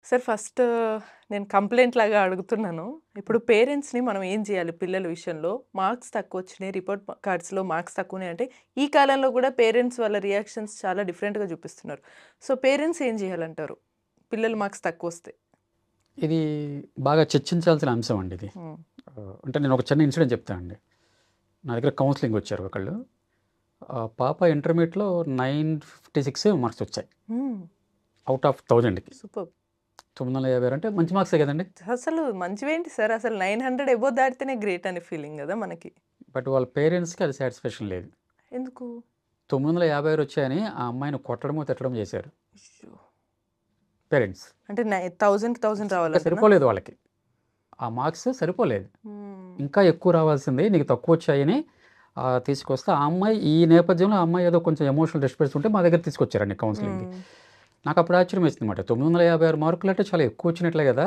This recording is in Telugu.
సార్ ఫస్ట్ నేను కంప్లెయింట్ లాగా అడుగుతున్నాను. ఇప్పుడు పేరెంట్స్‌ని మనం ఏం జేయాలి పిల్లల విషయంలో? మార్క్స్ తక్కువొచ్చినాయి, రిపోర్ట్ కార్డ్స్‌లో మార్క్స్ తక్కువున్నాయి అంటే, ఈ కాలంలో గూడా పేరెంట్స్ వాళ్ళ రియాక్షన్స్ చాలా డిఫరెంట్‌గా చూపిస్తున్నారు. సో, పేరెంట్స్ ఏం జేయాలంటారు? పిల్లల మార్క్స్ తక్కువొస్తే? ఇది బాగా చర్చించాల్సిన అంశం అండి ఇది. హ్మ్. అంటే నేను ఒక చిన్న ఇన్సిడెంట్ చెప్తానండి. నా దగ్గర కౌన్సిలింగ్ వచ్చారు ఒకళ్ళు. పాప ఇంటర్మీడియేట్‌లో 956 మార్క్స్ వచ్చాయి. హ్మ్. Out of 1000కి. సూపర్బ్! 956 అంటే మంచి మార్క్సే కదండీ! అసలు మంచివేంటి సార్? అసలు 900 అబోవ్ దాటితేనే గ్రేట్ అనే ఫీలింగ్ గదా మనకి. బట్ వాళ్ళ పేరెంట్స్‌కి అది సాటిస్ఫాక్షన్ లేదు. ఎందుకు? 956 వచ్చాయని ఆ అమ్మాయిని కొట్టడమో, తిట్టడమో చేశారు అయ్యో! పేరెంట్స్. అంటే 1000కి 1000 ఇంకా రావాలంటనా? సరిపోలేదు వాళ్ళకి. ఆ మార్క్స్ సరిపోలేదు. హ్మ్. ఇంకా ఎక్కువ రావాల్సింది. నీకు తక్కువొచ్చాయని తీసుకొస్తే ఆ అమ్మాయి ఈ నేపథ్యంలో ఆ అమ్మాయి ఏదో కొంచెం ఎమోషనల్ డిస్టర్బెన్స్ ఉంటే మా దగ్గర తీసుకొచ్చారండి కౌన్సిలింగ్‌కి. హ్మ్. నాకప్పుడు ఆశ్చర్యం వేసిందన్నమాట. 956 మార్కులంటే చాలా ఎక్కువ వచ్చినట్లే గదా!